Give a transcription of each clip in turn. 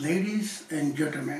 Ladies and gentlemen,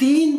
3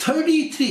33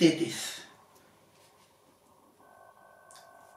33।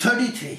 33,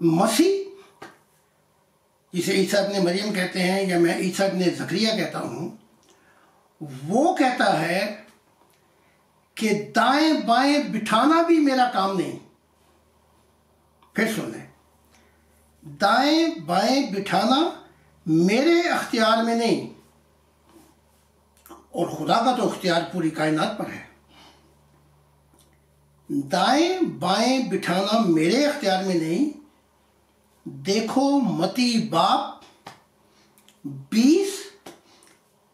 مسیح جسے عیسیٰ ابن مریم کہتے ہیں یا میں عیسیٰ ابن زکریا کہتا ہوں، وہ کہتا ہے کہ دائیں بائیں بٹھانا بھی میرا کام نہیں۔ پھر سن لیں، دائیں بائیں بٹھانا میرے اختیار میں نہیں، اور خدا کا تو اختیار پوری کائنات پر ہے۔ دائیں بائیں بٹھانا میرے اختیار میں نہیں۔ دیکھو متی باب 20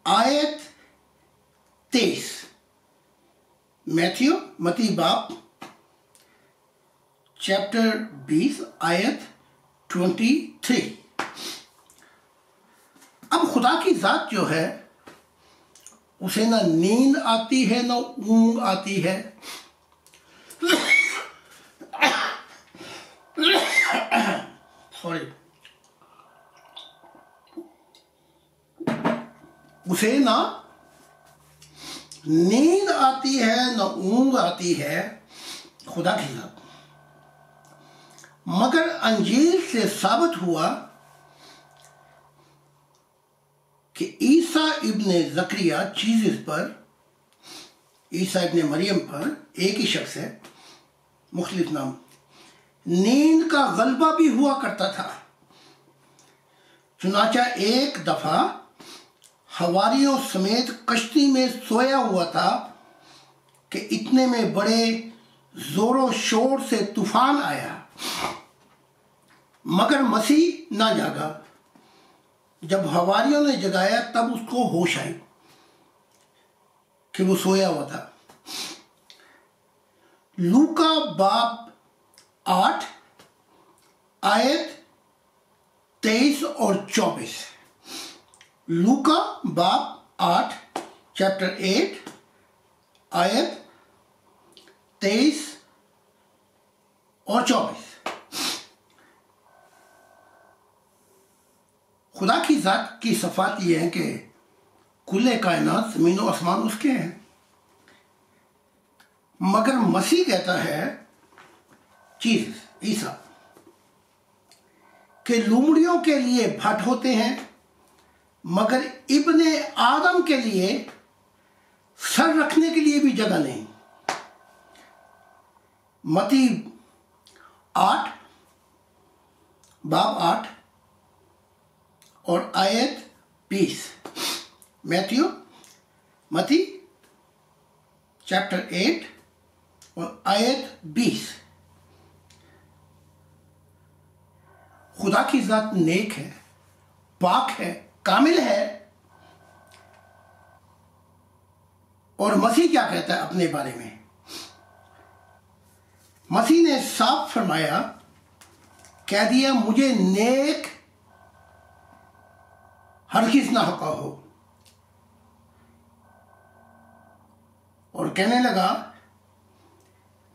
آیت 23، میتھیو متی باب چیپٹر 20 آیت 23۔ اب خدا کی ذات جو ہے اسے نہ نیند آتی ہے نہ اونگ آتی ہے، اسے نہ نیند آتی ہے نہ اونگ آتی ہے خدا کی ذات، مگر انجیل سے ثابت ہوا کہ عیسیٰ ابن زکریا چیزز پر، عیسیٰ ابن مریم پر، ایک ہی شخص ہے، مختلف نام، نیند کا غلبہ بھی ہوا کرتا تھا۔ چنانچہ ایک دفعہ حواریوں سمیت کشتی میں سویا ہوا تھا کہ اتنے میں بڑے زور و شور سے طوفان آیا، مگر مسیح نہ جاگا۔ جب حواریوں نے جگایا تب اس کو ہوش آئی کہ وہ سویا ہوا تھا۔ لوکا باب 8 آیت 23 اور 24۔ لوکا باب 8 چیپٹر 8 آیت 23 اور 24۔ خدا کی ذات کی صفات یہ ہیں کہ کل کائنات زمین و آسمان اس کے ہیں، مگر مسیح کہتا ہے چیز عیسیٰ کہ لومڑیوں کے لیے بھٹ ہوتے ہیں مگر ابن آدم کے لیے سر رکھنے کے لیے بھی جگہ نہیں۔ متی 8 باب 8 اور آیت 20۔ میتھیو متی چیپٹر 8 اور آیت 20۔ خدا کی ذات نیک ہے، پاک ہے، کامل ہے، اور مسیح کیا کہتا ہے اپنے بارے میں؟ مسیح نے صاف فرمایا، کہہ دیا مجھے نیک ہرگز نہ کہو، اور کہنے لگا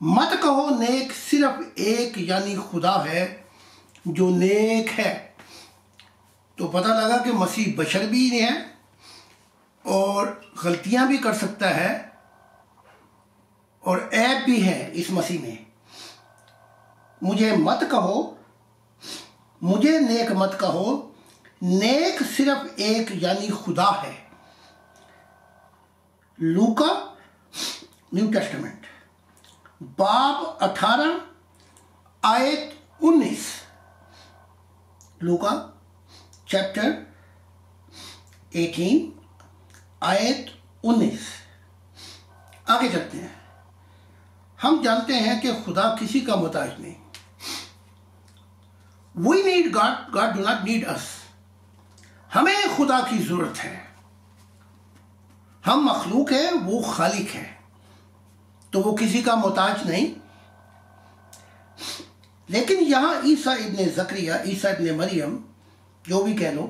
مت کہو نیک، صرف ایک یعنی خدا ہے جو نیک ہے۔ تو پتہ لگا کہ مسیح بشر بھی ہے اور غلطیاں بھی کر سکتا ہے، اور عیب بھی ہے اس مسیح میں۔ مجھے مت کہو، مجھے نیک مت کہو، نیک صرف ایک یعنی خدا ہے۔ لوکا نیو ٹیسٹمنٹ باب 18 آیت 19۔ لوکا چیپٹر 18 آیت 19۔ آگے چلتے ہیں۔ ہم جانتے ہیں کہ خدا کسی کا محتاج نہیں۔ We need God, God do not need us۔ ہمیں خدا کی ضرورت ہے۔ ہم مخلوق ہیں، وہ خالق ہے، تو وہ کسی کا محتاج نہیں۔ لیکن یہاں عیسیٰ ابن زکریا، عیسیٰ ابن مریم، جو بھی کہہ لو،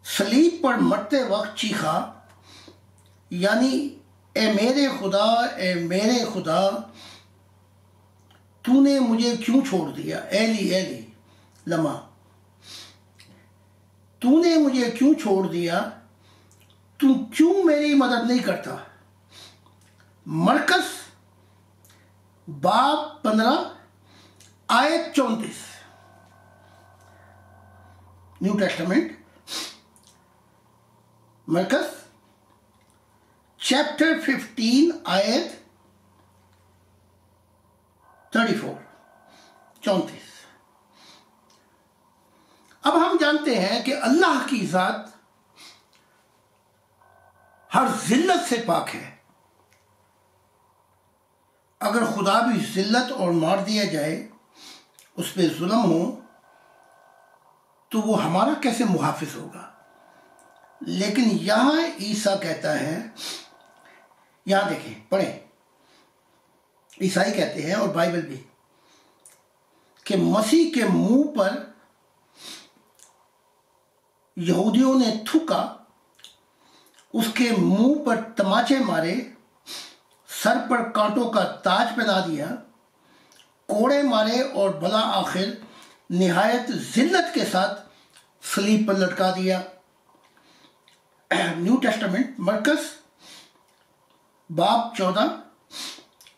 صلیب پر مرتے وقت چیخا، یعنی اے میرے خدا، اے میرے خدا، تو نے مجھے کیوں چھوڑ دیا؟ ایلی ایلی لما، تو نے مجھے کیوں چھوڑ دیا؟ تو کیوں میری مدد نہیں کرتا؟ مرکز باب 15 آیت 34 نیو ٹیسٹمنٹ مرکز چیپٹر 15 آیت 34 اب ہم جانتے ہیں کہ اللہ کی ذات ہر ذلت سے پاک ہے. اگر خدا بھی ذلت اور مار دیا جائے، اس پہ ظلم ہو، تو وہ ہمارا کیسے محافظ ہوگا؟ لیکن یہاں عیسیٰ کہتا ہے، یہاں دیکھیں پڑھیں، عیسائی کہتے ہیں اور بائبل بھی، کہ مسیح کے منہ پر یہودیوں نے تھوکا، اس کے منہ پر تماچے مارے، سر پر کانٹوں کا تاج پہنا دیا، کوڑے مارے اور بلا آخر نہایت ذلت کے ساتھ صلیب پر لٹکا دیا. نیو ٹیسٹمنٹ مرکز باب 14،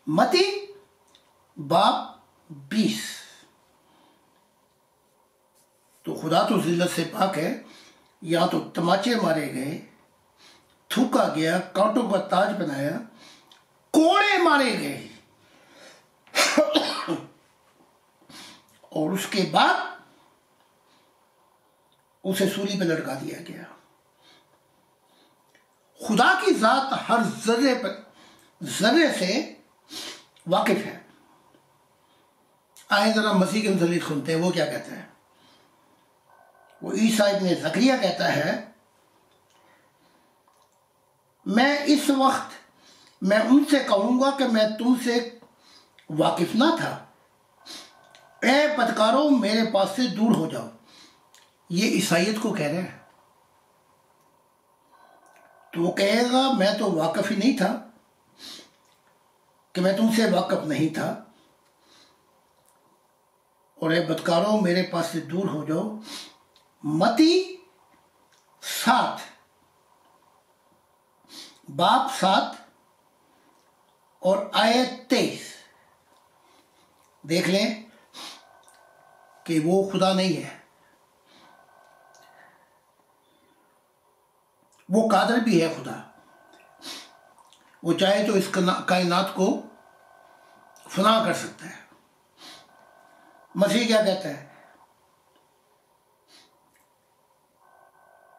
متی باب 20. تو خدا تو ذلت سے پاک ہے. یا تو تماچے مارے گئے، تھوکا گیا، کانٹوں کا تاج بنایا، کوڑے مارے گئے، اور اس کے بعد اسے سولی پہ لٹکا دیا گیا. خدا کی ذات ہر ذرے سے واقف ہے. آئے ذرا مسیح کے متعلق سنتے ہیں وہ کیا کہتا ہے. وہ عیسیٰ ابن زکریا کہتا ہے، میں اس وقت میں ان سے کہوں گا کہ میں تم سے واقف نہ تھا، اے بدکاروں میرے پاس سے دور ہو جاؤ. یہ عیسائیت کو کہہ رہے ہیں. تو وہ کہے گا میں تو واقف ہی نہیں تھا، کہ میں تم سے واقف نہیں تھا، اور اے بدکاروں میرے پاس سے دور ہو جاؤ. متی 7 باب 7 اور آیت 23 دیکھ لیں کہ وہ خدا نہیں ہے. وہ قادر بھی ہے خدا. وہ چاہے تو اس کائنات کو فنا کر سکتا ہے. مسیح کیا کہتا ہے؟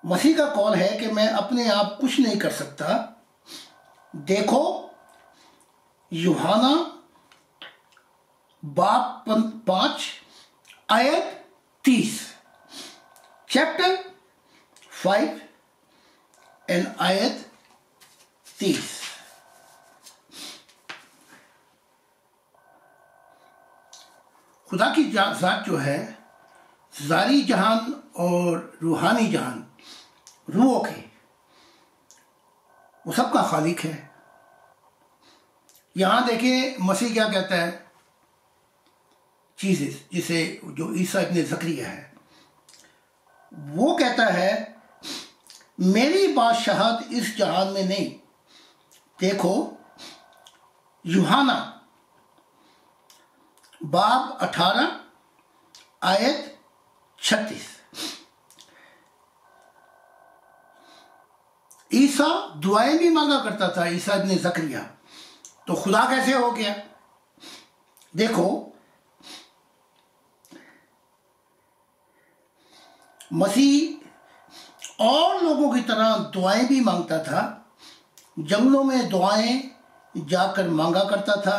مسیح کا قول ہے کہ میں اپنے آپ کچھ نہیں کر سکتا. دیکھو یوحنا باب 5 آیت 30، چیپٹر 5 اینڈ آیت 30. خدا کی ذات جو ہے ظاہری جہان اور روحانی جہان، روحوں کے، وہ سب کا خالق ہے. یہاں دیکھیں مسیح کیا کہتا ہے، چیزیں جسے جو عیسیٰ ابن زکریا ہے، وہ کہتا ہے میری بادشاہت اس جہان میں نہیں. دیکھو یوحنا باب 18 آیت 36. عیسیٰ دعائیں بھی مانگا کرتا تھا، عیسیٰ ابن زکریا. تو خدا کیسے ہو گیا؟ دیکھو مسیح اور لوگوں کی طرح دعائیں بھی مانگتا تھا. جنگلوں میں دعائیں جا کر مانگا کرتا تھا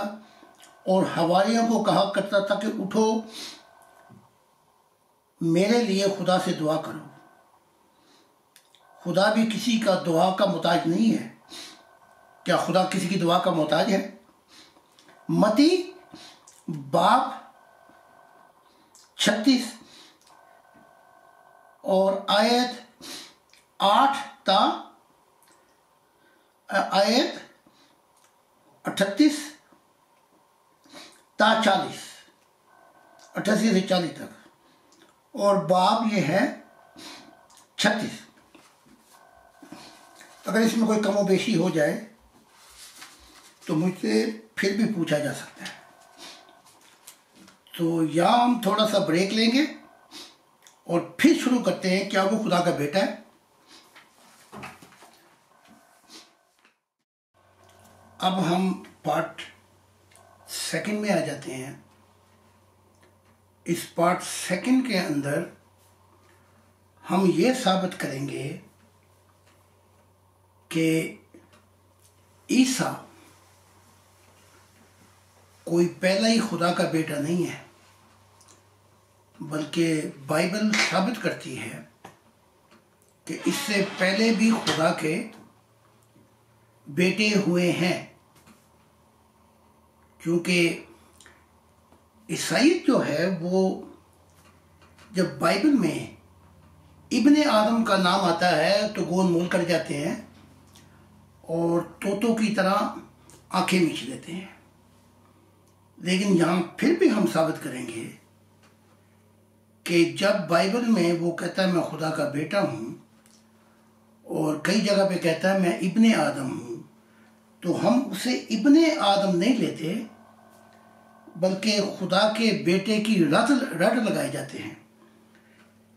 اور حواریوں کو کہا کرتا تھا کہ اٹھو میرے لیے خدا سے دعا کرو. خدا بھی کسی کا دعا کا محتاج نہیں ہے. کیا خدا کسی کی دعا کا محتاج ہے؟ متی باب 36 اور آیت 8 تا آیت 38 تا 40، 88 سے 40 تک، اور باب یہ ہے 36. اگر اس میں کوئی کم و بیشی ہو جائے تو مجھ سے پھر بھی پوچھا جا سکتا ہے. تو یہاں ہم تھوڑا سا بریک لیں گے اور پھر شروع کرتے ہیں کیا وہ خدا کا بیٹا ہے۔ اب ہم پارٹ سیکنڈ میں آ جاتے ہیں۔ اس پارٹ سیکنڈ کے اندر ہم یہ ثابت کریں گے کہ عیسیٰ کوئی پہلا ہی خدا کا بیٹا نہیں ہے، بلکہ بائبل ثابت کرتی ہے کہ اس سے پہلے بھی خدا کے بیٹے ہوئے ہیں، کیونکہ عیسائیت جو ہے وہ جب بائبل میں ابن آدم کا نام آتا ہے تو گول مول کر جاتے ہیں اور طوطوں کی طرح آنکھیں میچ لیتے ہیں۔ لیکن یہاں پھر بھی ہم ثابت کریں گے کہ جب بائبل میں وہ کہتا ہے میں خدا کا بیٹا ہوں اور کئی جگہ پہ کہتا ہے میں ابن آدم ہوں، تو ہم اسے ابن آدم نہیں لیتے، بلکہ خدا کے بیٹے کی رٹ لگائے جاتے ہیں۔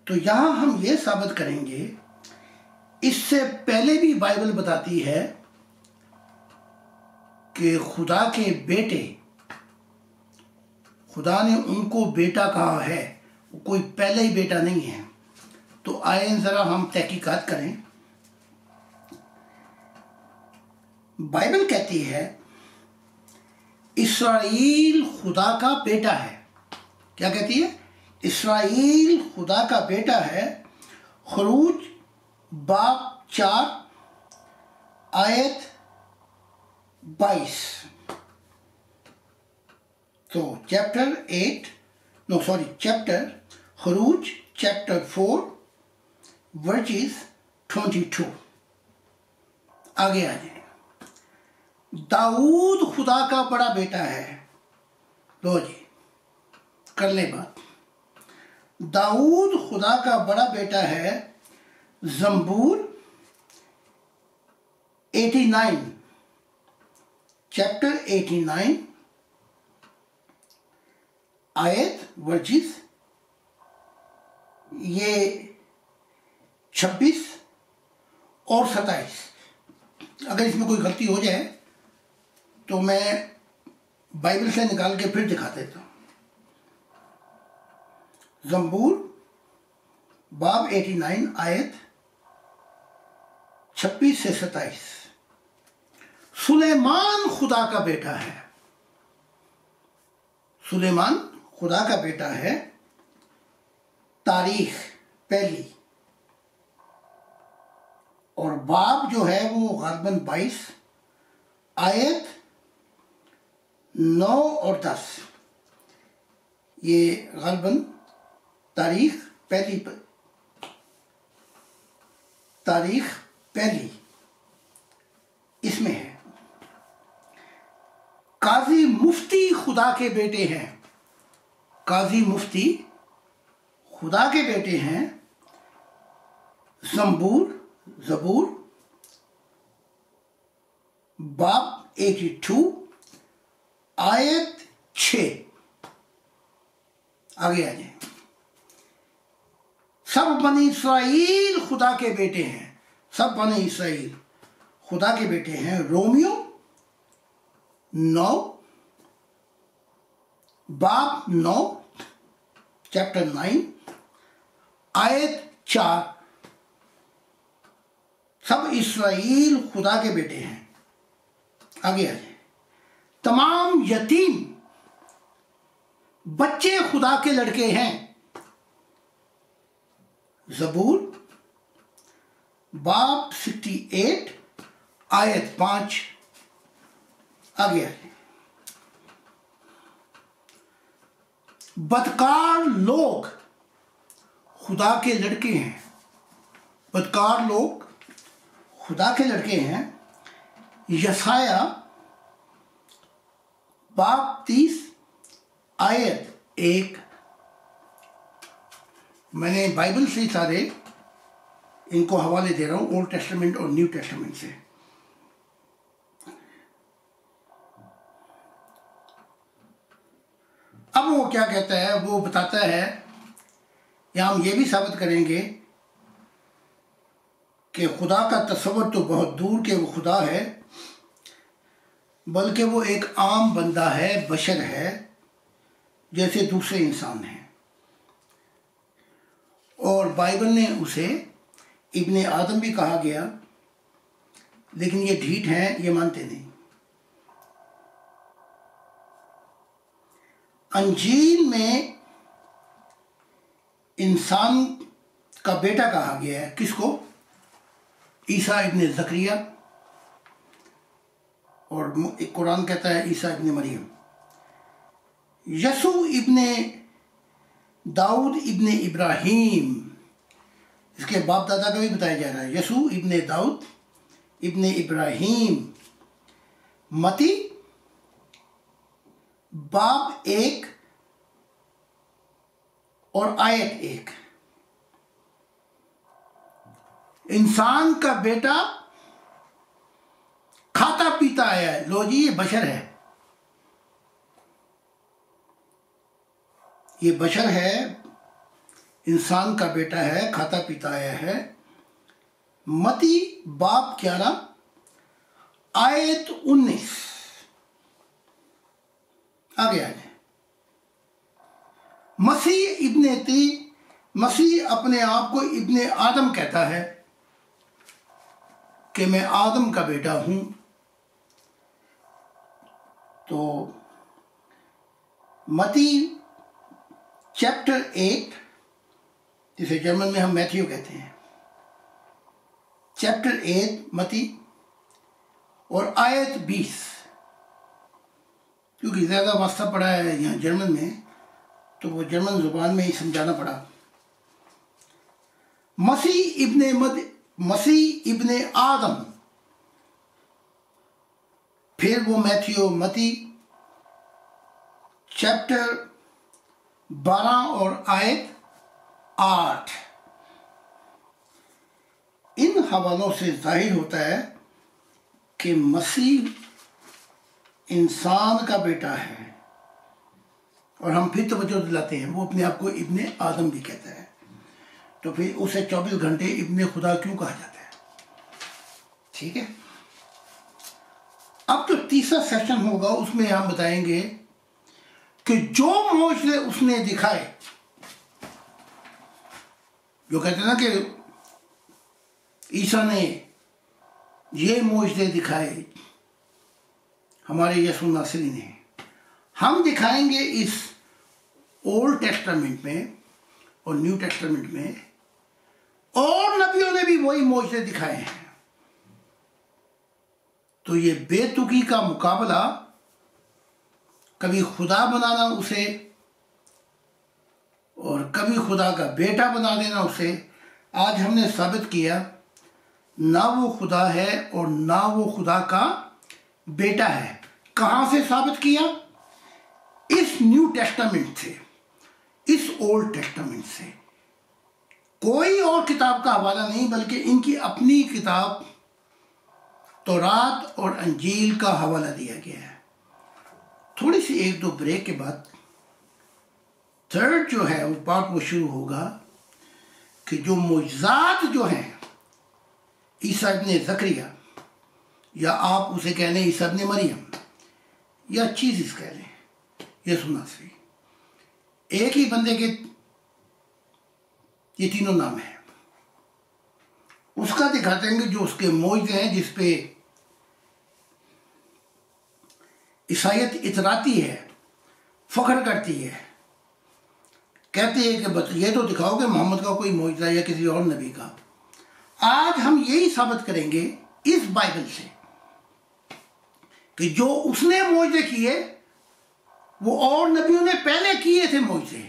تو یہاں ہم یہ ثابت کریں گے، اس سے پہلے بھی بائبل بتاتی ہے کہ خدا کے بیٹے، خدا نے ان کو بیٹا کہا ہے، وہ کوئی پہلا ہی بیٹا نہیں ہے۔ تو آئیں ذرا ہم تحقیقات کریں۔ بائبل کہتی ہے اسرائیل خدا کا بیٹا ہے۔ کیا کہتی ہے؟ اسرائیل خدا کا بیٹا ہے۔ خروج باب 4 آیت 22۔ تو خروج چیپٹر 4 ورسز 22۔ آگے آ جائیں۔ داؤد خدا کا بڑا بیٹا ہے۔ لو جی کر لیں بات۔ داؤد خدا کا بڑا بیٹا ہے۔ زمبور 89 چیپٹر 89 آیت ورسز یہ 26 اور 27۔ اگر اس میں کوئی غلطی ہو جائے تو میں بائبل سے نکال کے پھر دکھا دیتا ہوں۔ زمبور باب 89 آیت 26 سے 27۔ سلیمان خدا کا بیٹا ہے۔ سلیمان خدا کا بیٹا ہے۔ تاریخ پہلی اور باب جو ہے وہ غالباً 22 آیت 9 اور 10۔ یہ غالباً تاریخ پہلی اس میں ہے۔ قاضی مفتی خدا کے بیٹے ہیں۔ قاضی مفتی خدا کے بیٹے ہیں۔ زبور باب 82 آیت 6۔ آگے آ جائیں۔ سب بنی اسرائیل خدا کے بیٹے ہیں۔ سب بنی اسرائیل خدا کے بیٹے ہیں۔ رومیو 9 باب 9 چیپٹر 9 آیت 4۔ سب اسرائیل خدا کے بیٹے ہیں۔ آگے آ جائیں۔ تمام یتیم بچے خدا کے لڑکے ہیں۔ زبور باب 68 آیت 5۔ آگے آ جائیں۔ بدکار لوگ خدا کے لڑکے ہیں۔ بدکار لوگ خدا کے لڑکے ہیں۔ یسایہ باب 30 آیت 1۔ میں نے بائبل سے سارے ان کو حوالے دے رہا ہوں، اولڈ ٹیسٹمنٹ اور نیو ٹیسٹمنٹ سے۔ اب وہ کیا کہتا ہے، وہ بتاتا ہے، یا ہم یہ بھی ثابت کریں گے کہ خدا کا تصور تو بہت دور کہ وہ خدا ہے، بلکہ وہ ایک عام بندہ ہے، بشر ہے، جیسے دوسرے انسان ہیں، اور بائبل نے اسے ابن آدم بھی کہا گیا، لیکن یہ ڈھیٹ ہیں، یہ مانتے نہیں۔ انجیل میں انسان کا بیٹا کہا گیا ہے، کس کو؟ عیسیٰ ابن زکریا، اور قرآن کہتا ہے عیسیٰ ابن مریم۔ یسوع ابن داؤد ابن ابراہیم، اس کے باپ دادا کا بھی بتایا جا رہا ہے، یسوع ابن داؤد ابن ابراہیم، متی باب 1 اور آیت 1۔ انسان کا بیٹا کھاتا پیتا آیا ہے، لو جی یہ بشر ہے، یہ بشر ہے، انسان کا بیٹا ہے، کھاتا پیتا آیا ہے۔ متی باب 11 آیت 19، آگے آ جائیں۔ مسیح اپنے آپ کو ابن آدم کہتا ہے کہ میں آدم کا بیٹا ہوں۔ تو متی چیپٹر 8، جسے جرمن میں ہم میتھیو کہتے ہیں، چیپٹر 8 متی اور آیت 20، کیونکہ زیادہ واسطہ پڑا ہے یہاں جرمن میں، تو وہ جرمن زبان میں ہی سمجھانا پڑا۔ مسیح ابن آدم، پھر وہ متی چیپٹر 12 اور آیت 8۔ ان حوالوں سے ظاہر ہوتا ہے کہ مسیح انسان کا بیٹا ہے، اور ہم پھر توجہ دلاتے ہیں، وہ اپنے آپ کو ابن آدم بھی کہتا ہے، تو پھر اسے 24 گھنٹے ابن خدا کیوں کہا جاتا ہے؟ ٹھیک ہے، اب جو تیسرا سیشن ہوگا اس میں ہم بتائیں گے کہ جو معجزے اس نے دکھائے، جو کہتے ہیں نا کہ عیسیٰ نے یہ معجزے دکھائے، ہمارے یسوع ناصری نے، ہم دکھائیں گے اس اولڈ ٹیسٹامنٹ میں اور نیو ٹیسٹامنٹ میں، اور نبیوں نے بھی وہی معجزے دکھائے ہیں۔ تو یہ بے تکی کا مقابلہ، کبھی خدا بنانا اسے اور کبھی خدا کا بیٹا بنا دینا اسے، آج ہم نے ثابت کیا نہ وہ خدا ہے اور نہ وہ خدا کا بیٹا ہے۔ کہاں سے ثابت کیا؟ اس نیو ٹیسٹامنٹ سے، اس اولڈ ٹیسٹامنٹ سے۔ کوئی اور کتاب کا حوالہ نہیں، بلکہ ان کی اپنی کتاب تورات اور انجیل کا حوالہ دیا گیا ہے۔ تھوڑی سی 1-2 بریک کے بعد تھرڈ جو ہے وہ پارٹ وہ شروع ہوگا کہ جو معجزات جو ہیں عیسیٰ ابن زکریا، یا آپ اسے کہہ لیں عیسیٰ ابن مریم، یا چیزز کہہ لیں، یسوع ناصری، ایک ہی بندے کے یہ تینوں نام ہیں، اس کا دکھاتے ہیں کہ جو اس کے معجزے ہیں، جس پہ عیسائیت اتراتی ہے، فخر کرتی ہے، کہتے ہیں کہ یہ تو دکھاؤ کہ محمد کا کوئی معجزہ یا کسی اور نبی کا۔ آج ہم یہی ثابت کریں گے اس بائبل سے کہ جو اس نے معجزے کیے وہ اور نبیوں نے پہلے کیے تھے معجزے،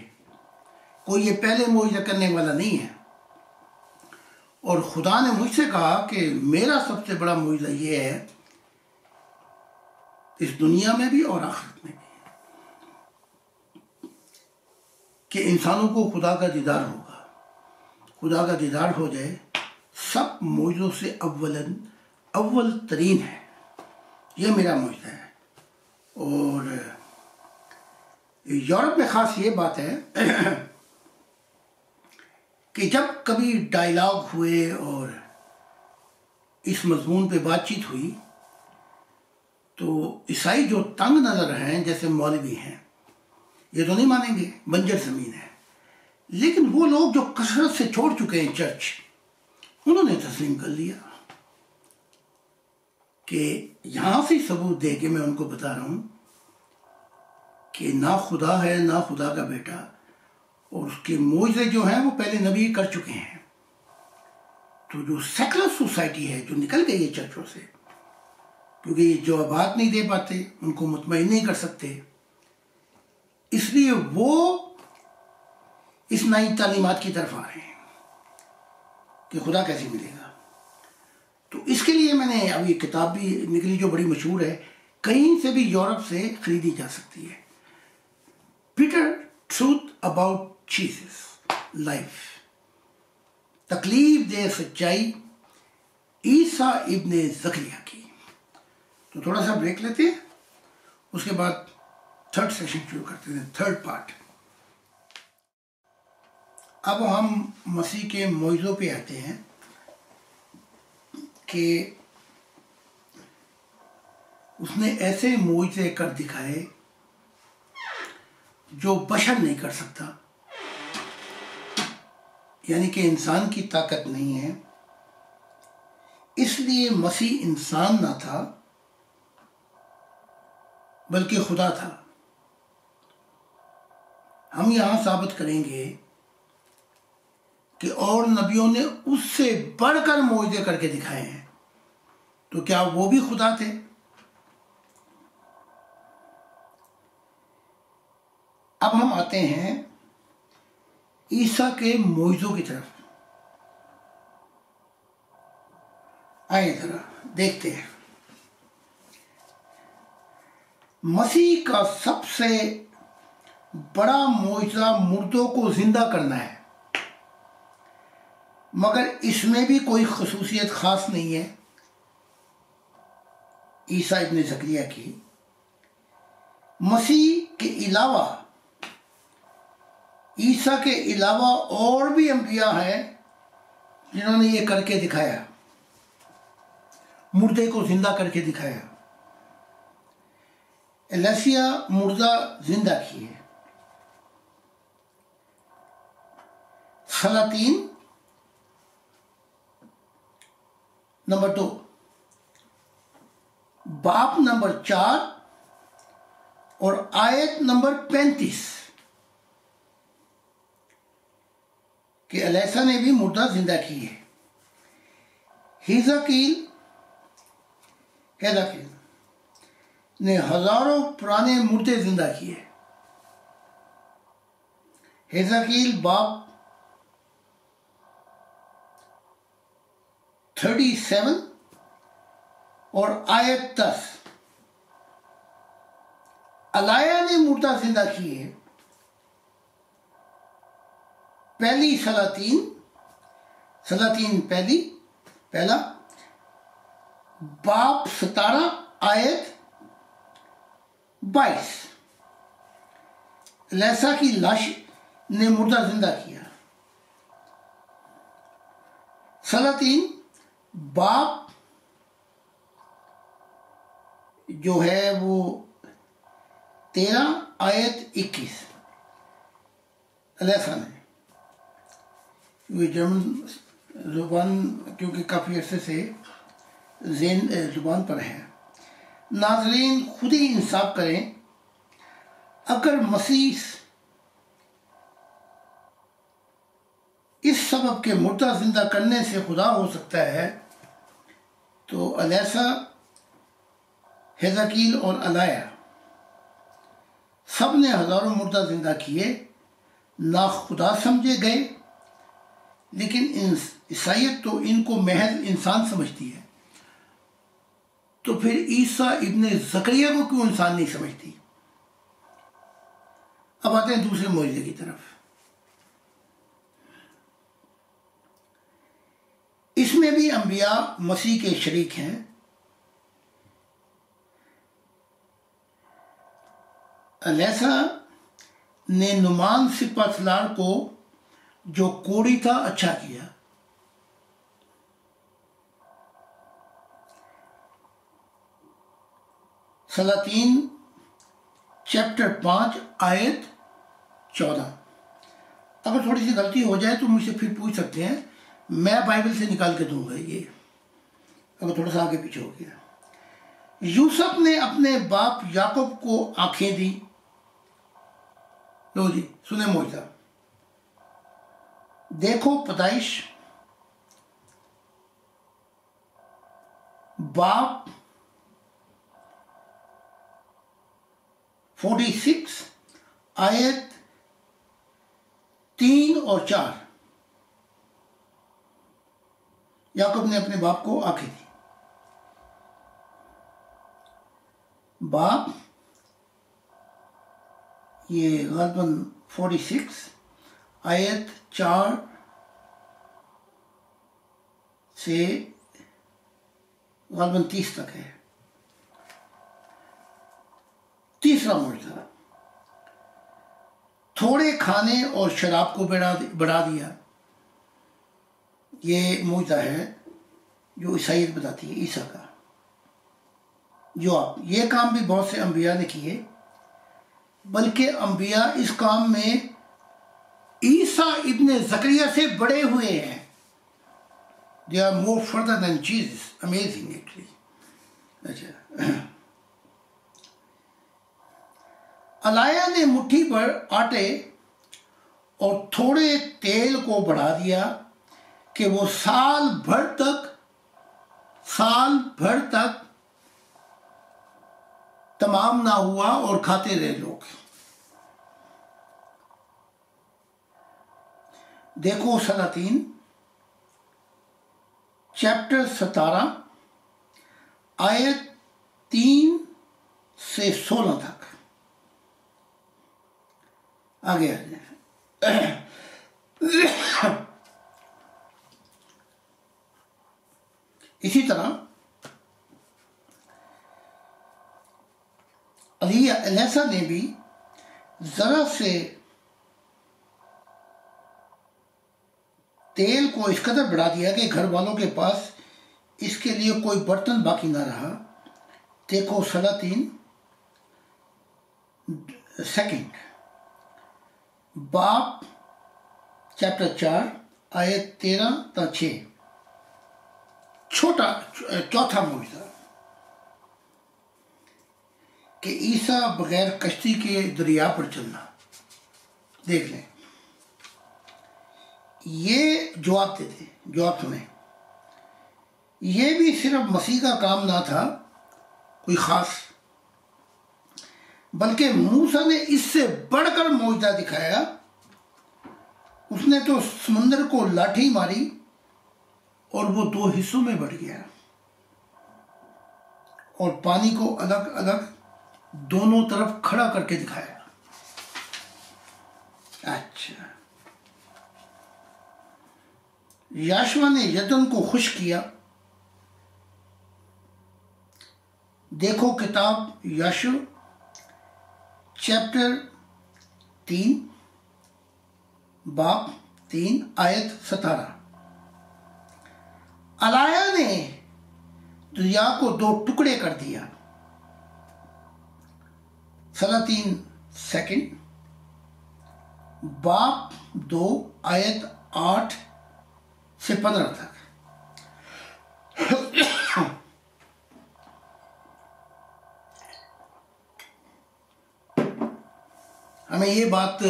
کوئی یہ پہلے معجزہ کرنے والا نہیں ہے۔ اور خدا نے مجھ سے کہا کہ میرا سب سے بڑا معجزہ یہ ہے، اس دنیا میں بھی اور آخرت میں بھی، کہ انسانوں کو خدا کا دیدار ہوگا، خدا کا دیدار ہو جائے۔ سب معجزوں سے اول ترین ہے، یہ میرا معجزہ ہے۔ اور یورپ میں خاص یہ بات ہے کہ جب کبھی ڈائلاگ ہوئے اور اس مضمون پہ بات چیت ہوئی تو عیسائی جو تنگ نظر ہیں جیسے مولوی ہیں یہ تو نہیں مانیں گے، بنجر زمین ہے، لیکن وہ لوگ جو کثرت سے چھوڑ چکے ہیں چرچ، انہوں نے تسلیم کر لیا کہ یہاں سے ثبوت دے کے میں ان کو بتا رہا ہوں کہ نہ خدا ہے نہ خدا کا بیٹا، اور اس کے معجزے جو ہیں وہ پہلے نبی کر چکے ہیں۔ تو جو سیکولر سوسائٹی ہے جو نکل گئی ہے چرچوں سے، کیونکہ یہ جوابات نہیں دے پاتے، ان کو مطمئن نہیں کر سکتے، اس لیے وہ اس نئی تعلیمات کی طرف آ رہے ہیں کہ خدا کیسے ملے گا۔ تو اس کے لیے میں نے اب یہ کتاب بھی نکلی جو بڑی مشہور ہے، کہیں سے بھی یورپ سے خریدی جا سکتی ہے، Peter truth about Jesus life, تکلیف دہ سچائی عیسیٰ ابن زکریا کی۔ تو تھوڑا سا بریک لیتے ہیں، اس کے بعد تھرڈ سیشن شروع کرتے ہیں، تھرڈ پارٹ۔ اب ہم مسیح کے معجزوں پہ آتے ہیں کہ اس نے ایسے معجزے کر دکھائے جو بشر نہیں کر سکتا، یعنی کہ انسان کی طاقت نہیں ہے، اس لیے مسیح انسان نہ تھا بلکہ خدا تھا۔ ہم یہاں ثابت کریں گے کہ اور نبیوں نے اس سے بڑھ کر معجزے کر کے دکھائے ہیں، تو کیا وہ بھی خدا تھے؟ اب ہم آتے ہیں عیسیٰ کے معجزوں کی طرف، آئیں ذرا دیکھتے ہیں۔ مسیح کا سب سے بڑا معجزہ مردوں کو زندہ کرنا ہے، مگر اس میں بھی کوئی خصوصیت خاص نہیں ہے عیسیٰ ابن زکریا کی۔ مسیح کے علاوہ، عیسیٰ کے علاوہ اور بھی انبیاء ہیں جنہوں نے یہ کر کے دکھایا، مردے کو زندہ کر کے دکھایا۔ ایلیسیا مردہ زندہ کیے، سلاطین نمبر 2 باب نمبر 4 اور آیت نمبر 35 کہ الیسا نے بھی مردہ زندہ کی ہے۔ ہیزکیل نے ہزاروں پرانے مردے زندہ کیے۔ ہیزکیل باب 37 اور آیت 10۔ الائیا نے مردہ زندہ کیے، پہلی سلاطین پہلا باب 17 آیت 22۔ الیسا کی لاش نے مردہ زندہ کیا۔ سلاطین باب جو ہے وہ 13 آیت 21۔ الیسا نے، یہ جرمن زبان کیونکہ کافی عرصے سے ذہن زبان پر ہے۔ ناظرین خود ہی انصاف کریں، اگر مسیح اس سبب کے مردہ زندہ کرنے سے خدا ہو سکتا ہے تو الیسا، ہیزکیل اور الائیا سب نے ہزاروں مردہ زندہ کیے، نہ خدا سمجھے گئے، لیکن عیسائیت تو ان کو محض انسان سمجھتی ہے، تو پھر عیسیٰ ابن زکریا کو کیوں انسان نہیں سمجھتی؟ اب آتے ہیں دوسرے معجزے کی طرف۔ اس میں بھی انبیاء مسیح کے شریک ہیں۔ الیسا نے نعمان سپہ سالار کو جو کوڑی تھا اچھا کیا۔ سلاطین چیپٹر 5 آیت 14۔ اگر تھوڑی سی غلطی ہو جائے تو مجھ سے پھر پوچھ سکتے ہیں، میں بائبل سے نکال کے دوں گا یہ، اگر تھوڑا سا آگے پیچھے ہو گیا۔ یوسف نے اپنے باپ یعقوب کو آنکھیں دی۔ لو جی سنیں معجزہ، دیکھو پیدائش باپ 46 آیت 3 اور 4۔ یعقوب نے اپنے باپ کو آنکھیں دی۔ باپ یہ غالباً 46 آیت 4 سے غالباً 30 تک ہے۔ تیسرا معجزہ، تھوڑے کھانے اور شراب کو بڑھا دیا۔ یہ معجزہ ہے جو عیسائیت بتاتی ہے عیسیٰ کا۔ جواب، یہ کام بھی بہت سے انبیاء نے کیے، بلکہ انبیاء اس کام میں عیسیٰ ابن زکریا سے بڑے ہوئے ہیں۔ They are more further than Jesus. Amazing actually. اچھا، علایا نے مٹھی پر آٹے اور تھوڑے تیل کو بڑھا دیا کہ وہ سال بھر تک تمام نہ ہوا اور کھاتے رہے لوگ۔ دیکھو سلاطین چیپٹر 17 آیت 3 سے 16 تک۔ آگے آ جائیں۔ اسی طرح الیسا نے بھی ذرا سے تیل کو اس قدر بڑھا دیا کہ گھر والوں کے پاس اس کے لیے کوئی برتن باقی نہ رہا۔ دیکھو سلاطین 2 باپ چیپٹر 4 آیت 13 تا 6۔ چوتھا معجزہ کہ عیسیٰ بغیر کشتی کے دریا پر چلنا۔ دیکھ لیں، یہ جواب سنیں، یہ بھی صرف مسیح کا کام نہ تھا کوئی خاص، بلکہ موسیٰ نے اس سے بڑھ کر معجزہ دکھایا۔ اس نے تو سمندر کو لاٹھی ماری اور وہ 2 حصوں میں بٹ گیا، اور پانی کو الگ الگ دونوں طرف کھڑا کر کے دکھایا۔ اچھا، یاشوا نے یدن کو خشک کیا۔ دیکھو کتاب یاشو چیپٹر 3 باپ 3 آیت 17۔ علایا نے دریا کو 2 ٹکڑے کر دیا۔ سلاطین 2 باپ 2 آیت 8 سے 15 تک۔ ہمیں یہ بات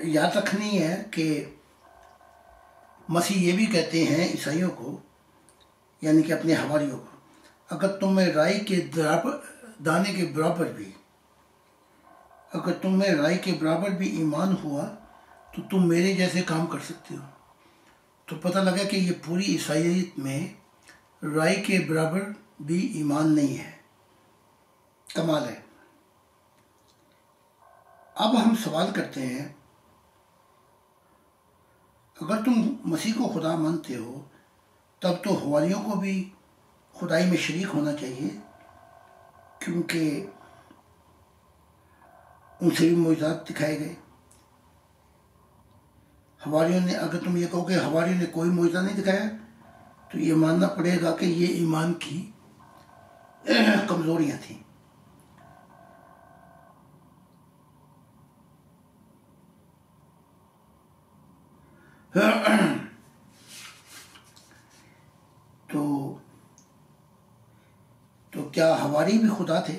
یاد رکھنی ہے کہ مسیح یہ بھی کہتے ہیں عیسائیوں کو، یعنی کہ اپنے حواریوں کو، اگر تم میں رائی کے دانے کے برابر بھی، اگر تم میں رائی کے برابر بھی ایمان ہوا تو تم میرے جیسے کام کر سکتے ہو۔ تو پتہ لگا کہ یہ پوری عیسائیت میں رائی کے برابر بھی ایمان نہیں ہے۔ کمال ہے۔ اب ہم سوال کرتے ہیں، اگر تم مسیح کو خدا مانتے ہو تب تو حواریوں کو بھی خدائی میں شریک ہونا چاہیے، کیونکہ ان سے بھی معجزات دکھائے گئے۔ حواریوں نے، اگر تم یہ کہو کہ حواریوں نے کوئی معجزہ نہیں دکھایا تو یہ ماننا پڑے گا کہ یہ ایمان کی کمزوریاں تھیں۔ تو کیا حواری بھی خدا تھے؟